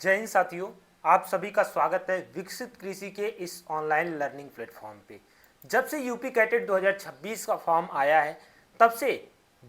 जय हिंद साथियों, आप सभी का स्वागत है विकसित कृषि के इस ऑनलाइन लर्निंग प्लेटफॉर्म पे। जब से यूपी कैटेट 2026 का फॉर्म आया है तब से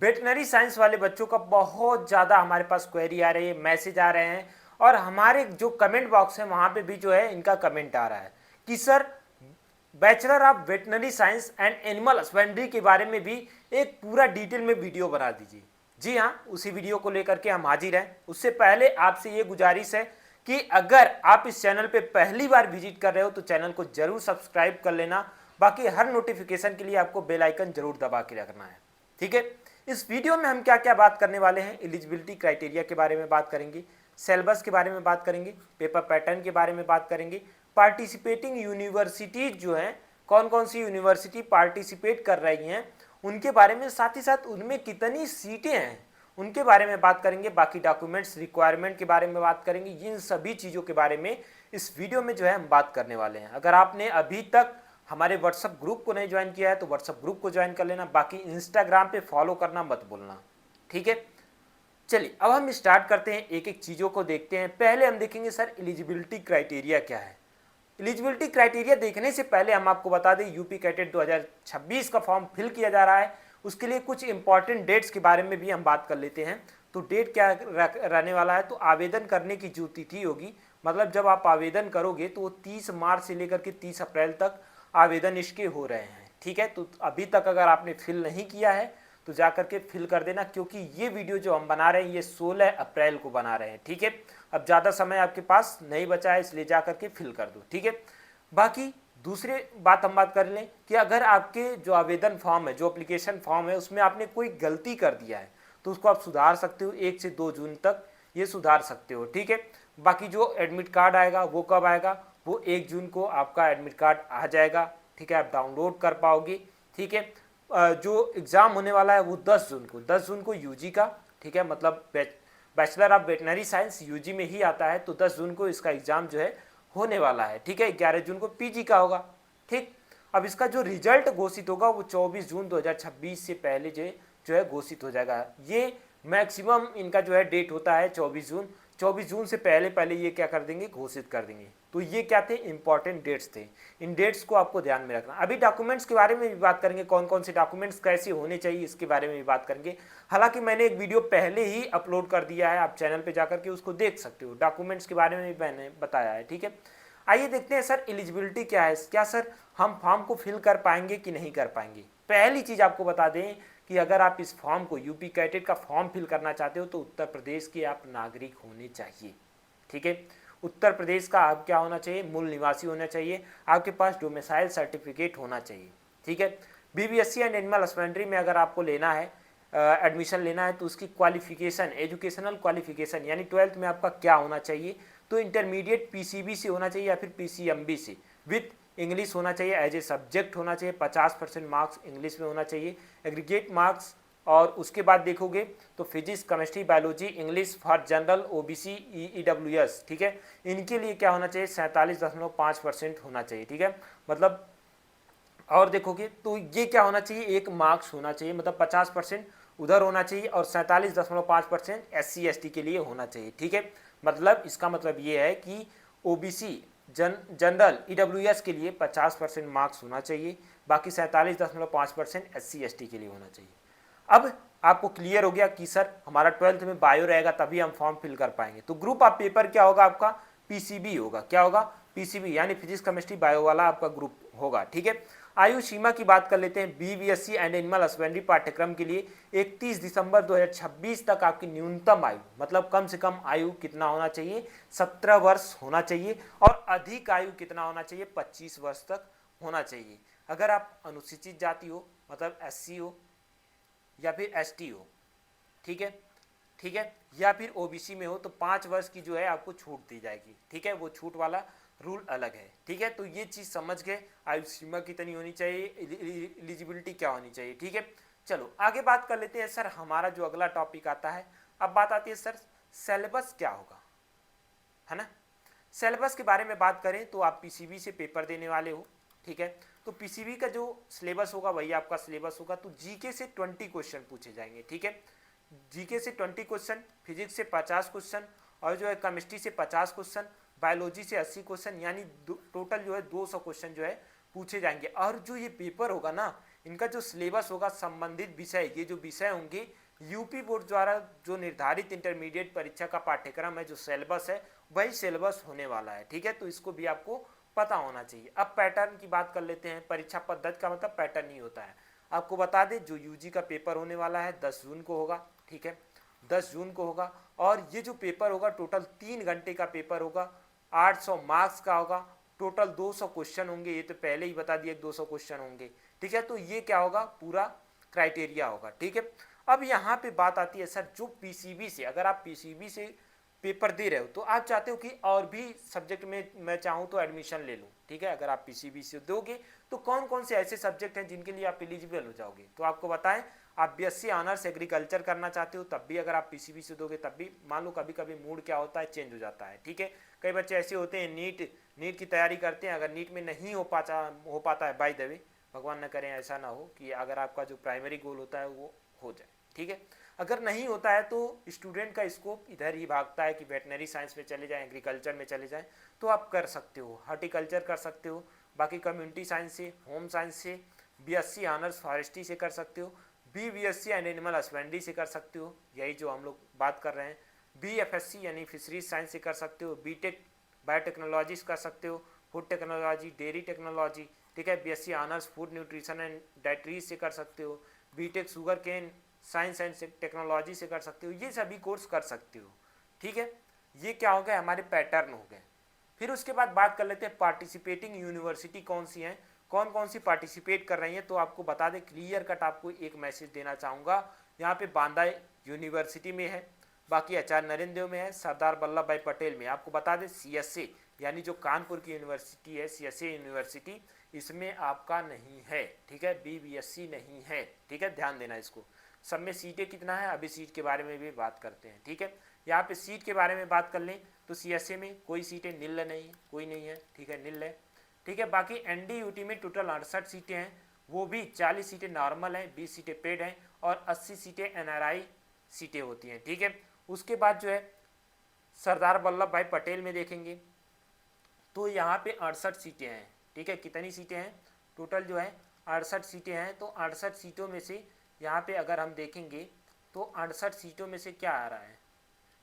वेटनरी साइंस वाले बच्चों का बहुत ज़्यादा हमारे पास क्वेरी आ रही है, मैसेज आ रहे हैं और हमारे जो कमेंट बॉक्स है वहाँ पे भी जो है इनका कमेंट आ रहा है कि sir bachelor of veterinary science and animal husbandry के बारे में भी एक पूरा डिटेल में वीडियो बना दीजिए। जी हाँ, उसी वीडियो को लेकर के हम हाजिर हैं। उससे पहले आपसे ये गुजारिश है कि अगर आप इस चैनल पे पहली बार विजिट कर रहे हो तो चैनल को जरूर सब्सक्राइब कर लेना। बाकी हर नोटिफिकेशन के लिए आपको बेल आइकन जरूर दबा के रखना है। ठीक है, इस वीडियो में हम क्या क्या बात करने वाले हैं, एलिजिबिलिटी क्राइटेरिया के बारे में बात करेंगे, सिलेबस के बारे में बात करेंगे, पेपर पैटर्न के बारे में बात करेंगे, पार्टिसिपेटिंग यूनिवर्सिटीज जो हैं, कौन कौन सी यूनिवर्सिटी पार्टिसिपेट कर रही हैं उनके बारे में, साथ ही साथ उनमें कितनी सीटें हैं उनके बारे में बात करेंगे। बाकी डॉक्यूमेंट्स रिक्वायरमेंट के बारे में बात करेंगे। इन सभी चीज़ों के बारे में इस वीडियो में जो है हम बात करने वाले हैं। अगर आपने अभी तक हमारे व्हाट्सएप ग्रुप को नहीं ज्वाइन किया है तो व्हाट्सएप ग्रुप को ज्वाइन कर लेना। बाकी इंस्टाग्राम पे फॉलो करना मत भूलना। ठीक है, चलिए अब हम स्टार्ट करते हैं, एक एक चीज़ों को देखते हैं। पहले हम देखेंगे सर एलिजिबिलिटी क्राइटेरिया क्या है। एलिजिबिलिटी क्राइटेरिया देखने से पहले हम आपको बता दें यूपी कैटेट 2026 का फॉर्म फिल किया जा रहा है। उसके लिए कुछ इंपॉर्टेंट डेट्स के बारे में भी हम बात कर लेते हैं। तो डेट क्या रहने वाला है, तो आवेदन करने की जो तिथि होगी, मतलब जब आप आवेदन करोगे तो वो 30 मार्च से लेकर के 30 अप्रैल तक आवेदन इसके हो रहे हैं। ठीक है, तो अभी तक अगर आपने फिल नहीं किया है तो जा करके फिल कर देना, क्योंकि ये वीडियो जो हम बना रहे हैं ये 16 अप्रैल को बना रहे हैं। ठीक है, अब ज़्यादा समय आपके पास नहीं बचा है, इसलिए जा करके फिल कर दो। ठीक है, बाकी दूसरी बात हम बात कर लें कि अगर आपके जो आवेदन फॉर्म है, जो एप्लीकेशन फॉर्म है, उसमें आपने कोई गलती कर दिया है तो उसको आप सुधार सकते हो। 1 से 2 जून तक ये सुधार सकते हो। ठीक है, बाकी जो एडमिट कार्ड आएगा वो कब आएगा, वो 1 जून को आपका एडमिट कार्ड आ जाएगा। ठीक है, आप डाउनलोड कर पाओगे। ठीक है, जो एग्ज़ाम होने वाला है वो 10 जून को यूजी का, ठीक है, मतलब bachelor of veterinary science UG में ही आता है, तो 10 जून को इसका एग्ज़ाम जो है होने वाला है। ठीक है, 11 जून को पीजी का होगा। ठीक, अब इसका जो रिजल्ट घोषित होगा वो 24 जून 2026 से पहले जो है घोषित हो जाएगा। ये मैक्सिमम इनका जो है डेट होता है 24 जून। 24 जून से पहले पहले ये क्या कर देंगे, घोषित कर देंगे। तो ये क्या थे, इंपॉर्टेंट डेट्स थे। इन डेट्स को आपको ध्यान में रखना। अभी डॉक्यूमेंट्स के बारे में भी बात करेंगे, कौन कौन से डॉक्यूमेंट्स कैसे होने चाहिए इसके बारे में भी बात करेंगे। हालांकि मैंने एक वीडियो पहले ही अपलोड कर दिया है, आप चैनल पे जाकर के उसको देख सकते हो। डॉक्यूमेंट्स के बारे में भी मैंने बताया है। ठीक है, आइए देखते हैं सर एलिजिबिलिटी क्या है। क्या सर हम फॉर्म को फिल कर पाएंगे कि नहीं कर पाएंगे। पहली चीज़ आपको बता दें कि अगर आप इस फॉर्म को, यूपी कैटेट का फॉर्म फिल करना चाहते हो तो उत्तर प्रदेश के आप नागरिक होने चाहिए। ठीक है, उत्तर प्रदेश का आप क्या होना चाहिए, मूल निवासी होना चाहिए, आपके पास डोमिसाइल सर्टिफिकेट होना चाहिए। ठीक है, बीबीएससी एंड एनिमल हस्बेंड्री में अगर आपको लेना है, एडमिशन लेना है, तो उसकी क्वालिफिकेशन, एजुकेशनल क्वालिफिकेशन यानी 12th में आपका क्या होना चाहिए, तो इंटरमीडिएट पीसीबी से होना चाहिए या फिर पीसीएमबी से, विथ इंग्लिश होना चाहिए, एज ए सब्जेक्ट होना चाहिए, 50% मार्क्स इंग्लिश में होना चाहिए, एग्रीगेट मार्क्स। और उसके बाद देखोगे तो physics, chemistry, biology, English for general, OBC, EWS, ठीक है, इनके लिए क्या होना चाहिए, 47.5% होना चाहिए। ठीक है, मतलब और देखोगे तो ये क्या होना चाहिए, 1 मार्क्स होना चाहिए, मतलब 50% उधर होना चाहिए और 47.5% SC/ST के लिए होना चाहिए। ठीक है, मतलब इसका मतलब ये है कि ओबीसी, जनरल, ईडब्ल्यूएस के लिए 50% मार्क्स होना चाहिए, बाकी 47.5% SC/ST के लिए होना चाहिए। अब आपको क्लियर हो गया कि सर हमारा 12th में बायो रहेगा तभी हम फॉर्म फिल कर पाएंगे। तो ग्रुप ऑफ पेपर क्या होगा आपका, पीसीबी होगा। क्या होगा, पीसीबी, यानी फिजिक्स, केमिस्ट्री, बायो वाला आपका ग्रुप होगा। ठीक है, आयु सीमा की बात कर लेते हैं। बीबीएससी एंड एनिमल हस्बेंड्री पाठ्यक्रम के लिए 31 दिसंबर 2026 तक आपकी न्यूनतम आयु, मतलब कम से कम आयु कितना होना चाहिए, 17 वर्ष होना चाहिए, और अधिक आयु कितना होना चाहिए, 25 वर्ष तक होना चाहिए। अगर आप अनुसूचित जाति हो, मतलब SC हो या फिर ST हो, ठीक है, ठीक है, या फिर OBC में हो तो 5 वर्ष की जो है आपको छूट दी जाएगी। ठीक है, वो छूट वाला रूल अलग है। ठीक है, तो ये चीज़ समझ गए, आयु सीमा कितनी होनी चाहिए, एलिजिबिलिटी क्या होनी चाहिए। ठीक है, चलो आगे बात कर लेते हैं। सर हमारा जो अगला टॉपिक आता है, अब बात आती है सर सिलेबस क्या होगा, है ना। सिलेबस के बारे में बात करें तो आप पीसीबी से पेपर देने वाले हो। ठीक है, तो पीसीबी का जो सिलेबस होगा वही आपका सिलेबस होगा। तो जीके से 20 क्वेश्चन पूछे जाएंगे। ठीक है, जीके से 20 क्वेश्चन, फिजिक्स से 50 क्वेश्चन और जो है केमिस्ट्री से 50 क्वेश्चन, बायोलॉजी से 80 क्वेश्चन, यानी टोटल जो है 200 क्वेश्चन जो है पूछे जाएंगे। और जो ये पेपर होगा ना, इनका जो सिलेबस होगा, संबंधित विषय, ये जो विषय होंगे यूपी बोर्ड द्वारा जो निर्धारित इंटरमीडिएट परीक्षा का पाठ्यक्रम है, जो सिलेबस है वही सिलेबस होने वाला है। ठीक है, तो इसको भी आपको पता होना चाहिए। अब पैटर्न की बात कर लेते हैं। परीक्षा पद्धति का मतलब पैटर्न ही होता है। आपको बता दें, जो यूजी का पेपर होने वाला है 10 जून को होगा। ठीक है, 10 जून को होगा। और ये जो पेपर होगा टोटल 3 घंटे का पेपर होगा, 800 मार्क्स का होगा, टोटल 200 क्वेश्चन होंगे। ये तो पहले ही बता दिया 200 क्वेश्चन होंगे। ठीक है, तो ये क्या होगा, पूरा क्राइटेरिया होगा। ठीक है, अब यहाँ पे बात आती है सर, जो पीसीबी से, अगर आप पीसीबी से पेपर दे रहे हो तो आप चाहते हो कि और भी सब्जेक्ट में मैं चाहूँ तो एडमिशन ले लूँ। ठीक है, अगर आप पीसीबी से दोगे तो कौन कौन से ऐसे सब्जेक्ट हैं जिनके लिए आप एलिजिबल हो जाओगे। तो आपको बताएं, आप बीएससी ऑनर्स एग्रीकल्चर करना चाहते हो तब भी अगर आप पीसीबी से दोगे तब भी, मान लो कभी कभी मूड क्या होता है, चेंज हो जाता है। ठीक है, कई बच्चे ऐसे होते हैं नीट की तैयारी करते हैं, अगर नीट में नहीं हो पाता है, बाय द वे भगवान न करें ऐसा ना हो कि अगर आपका जो प्राइमरी गोल होता है वो हो जाए। ठीक है, अगर नहीं होता है तो स्टूडेंट का स्कोप इधर ही भागता है कि वेटनरी साइंस में चले जाएं, एग्रीकल्चर में चले जाएं, तो आप कर सकते हो, हॉर्टिकल्चर कर सकते हो, बाकी कम्युनिटी साइंस से, होम साइंस से, बीएससी ऑनर्स फॉरेस्ट्री से कर सकते हो, बीएससी एंड एनिमल हस्बेंड्री से कर सकते हो, यही जो हम लोग बात कर रहे हैं, बीएफएससी यानी फिशरीज साइंस से कर सकते हो, बीटेक बायोटेक्नोलॉजी कर सकते हो, फूड टेक्नोलॉजी, डेयरी टेक्नोलॉजी। ठीक है, BSc honours food nutrition and dietetics से कर सकते हो, BTech sugarcane science and technology से कर सकते हो, ये सभी कोर्स कर सकते हो। ठीक है, ये क्या हो गए, हमारे पैटर्न हो गए। फिर उसके बाद बात कर लेते हैं पार्टिसिपेटिंग यूनिवर्सिटी कौन सी हैं, कौन कौन सी पार्टिसिपेट कर रही हैं। तो आपको बता दें, क्लियर कट आपको एक मैसेज देना चाहूँगा, यहाँ पे बांदा यूनिवर्सिटी में है, बाकी आचार्य नरेंद्र देव में है, सरदार वल्लभ भाई पटेल में। आपको बता दें सीएसए यानी जो कानपुर की यूनिवर्सिटी है, सीएसए यूनिवर्सिटी, इसमें आपका नहीं है। ठीक है, बीबीएससी नहीं है। ठीक है, ध्यान देना इसको। सब में सीटें कितना है, अभी सीट के बारे में भी बात करते हैं। ठीक है, यहाँ पे सीट के बारे में बात कर लें तो सीएसए में कोई सीटें निल नहीं, कोई नहीं है। ठीक है, निल है। ठीक है, बाकी एनडीयूटी में टोटल 68 सीटें हैं, वो भी 40 सीटें नॉर्मल हैं, 20 सीटें पेड हैं और 80 सीटें एनआरआई सीटें होती हैं। ठीक है, उसके बाद जो है सरदार वल्लभ भाई पटेल में देखेंगे तो यहाँ पे 68 सीटें हैं। ठीक है, कितनी सीटें हैं, टोटल जो है 68 सीटें हैं। तो 68 सीटों में से यहाँ पे अगर हम देखेंगे तो 68 सीटों में से क्या आ रहा है,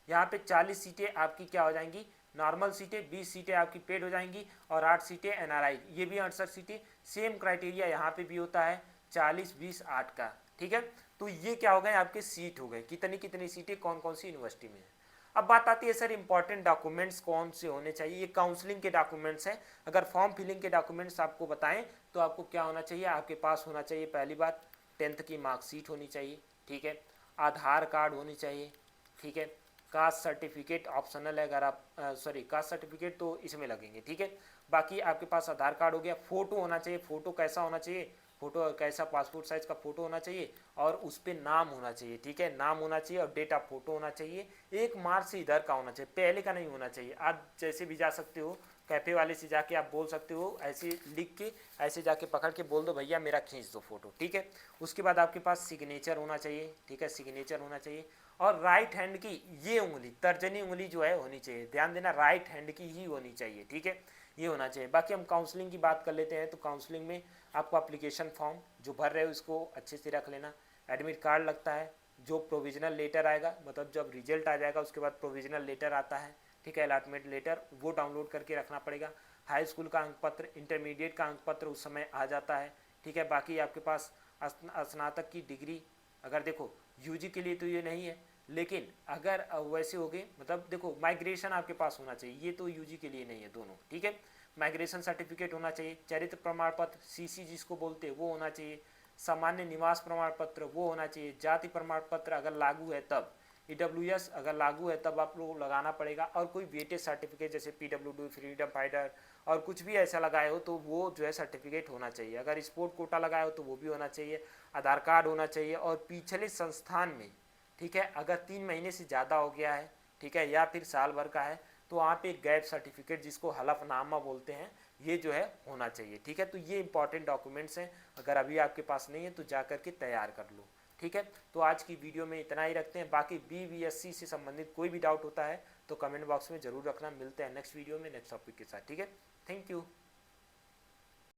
यहाँ पे 40 सीटें आपकी क्या हो जाएंगी, नॉर्मल सीटें, 20 सीटें आपकी पेड हो जाएंगी और 8 सीटें एनआरआई, ये भी 68 सीटें। सेम क्राइटेरिया यहाँ पे भी होता है 40 20 8 का। ठीक है, तो ये क्या हो गए, आपके सीट हो गए, कितनी कितनी सीटें कौन कौन सी यूनिवर्सिटी में है। अब बात आती है सर इंपॉर्टेंट डॉक्यूमेंट्स कौन से होने चाहिए। ये काउंसलिंग के डॉक्यूमेंट्स हैं। अगर फॉर्म फिलिंग के डॉक्यूमेंट्स आपको बताएं तो आपको क्या होना चाहिए, आपके पास होना चाहिए, पहली बात 10th की मार्कशीट होनी चाहिए। ठीक है, आधार कार्ड होनी चाहिए। ठीक है, कास्ट सर्टिफिकेट ऑप्शनल है, अगर आप कास्ट सर्टिफिकेट तो इसमें लगेंगे। ठीक है, बाकी आपके पास आधार कार्ड हो गया, फोटो होना चाहिए। फोटो कैसा होना चाहिए, फोटो कैसा, पासपोर्ट साइज का फोटो होना चाहिए और उस पर नाम होना चाहिए। ठीक है, नाम होना चाहिए और डेट ऑफ फोटो होना चाहिए। एक मार्च से इधर का होना चाहिए, पहले का नहीं होना चाहिए। आप जैसे भी जा सकते हो, कैफे वाले से जाके आप बोल सकते हो, ऐसे लिख के ऐसे जाके पकड़ के बोल दो भैया मेरा खींच दो फोटो। ठीक है, उसके बाद आपके पास सिग्नेचर होना चाहिए। ठीक है, सिग्नेचर होना चाहिए और राइट हैंड की ये उंगली, तर्जनी उंगली जो है होनी चाहिए, ध्यान देना, राइट हैंड की ही होनी चाहिए। ठीक है, ये होना चाहिए। बाकी हम काउंसलिंग की बात कर लेते हैं। तो काउंसलिंग में आपको एप्लीकेशन फॉर्म जो भर रहे हो इसको अच्छे से रख लेना, एडमिट कार्ड लगता है, जो प्रोविजनल लेटर आएगा, मतलब जब रिजल्ट आ जाएगा उसके बाद प्रोविजनल लेटर आता है। ठीक है, अलॉटमेंट लेटर, वो डाउनलोड करके रखना पड़ेगा। हाई स्कूल का अंक पत्र, इंटरमीडिएट का अंक पत्र उस समय आ जाता है। ठीक है, बाकी आपके पास स्नातक की डिग्री, अगर देखो यूजी के लिए तो ये नहीं है, लेकिन अगर वैसे हो गए, मतलब देखो माइग्रेशन आपके पास होना चाहिए, ये तो यूजी के लिए नहीं है दोनों। ठीक है, माइग्रेशन सर्टिफिकेट होना चाहिए, चरित्र प्रमाण पत्र सीसी जिसको बोलते हैं वो होना चाहिए, सामान्य निवास प्रमाण पत्र वो होना चाहिए, जाति प्रमाण पत्र अगर लागू है तब, ईडब्ल्यूएस अगर लागू है तब आप लोग लगाना पड़ेगा, और कोई वेटेज सर्टिफिकेट जैसे पीडब्ल्यूडी, फ्रीडम फाइटर और कुछ भी ऐसा लगाए हो तो वो जो है सर्टिफिकेट होना चाहिए। अगर स्पोर्ट कोटा लगाए हो तो वो भी होना चाहिए, आधार कार्ड होना चाहिए और पिछले संस्थान में, ठीक है, अगर 3 महीने से ज़्यादा हो गया है, ठीक है, या फिर साल भर का है तो वहाँ पे गैप सर्टिफिकेट जिसको हलफनामा बोलते हैं ये जो है होना चाहिए। ठीक है, तो ये इंपॉर्टेंट डॉक्यूमेंट्स हैं, अगर अभी आपके पास नहीं है तो जा करके तैयार कर लो। ठीक है, तो आज की वीडियो में इतना ही रखते हैं। बाकी बीबीएससी से संबंधित कोई भी डाउट होता है तो कमेंट बॉक्स में ज़रूर रखना। मिलते हैं नेक्स्ट वीडियो में नेक्स्ट टॉपिक के साथ, ठीक है। Thank you.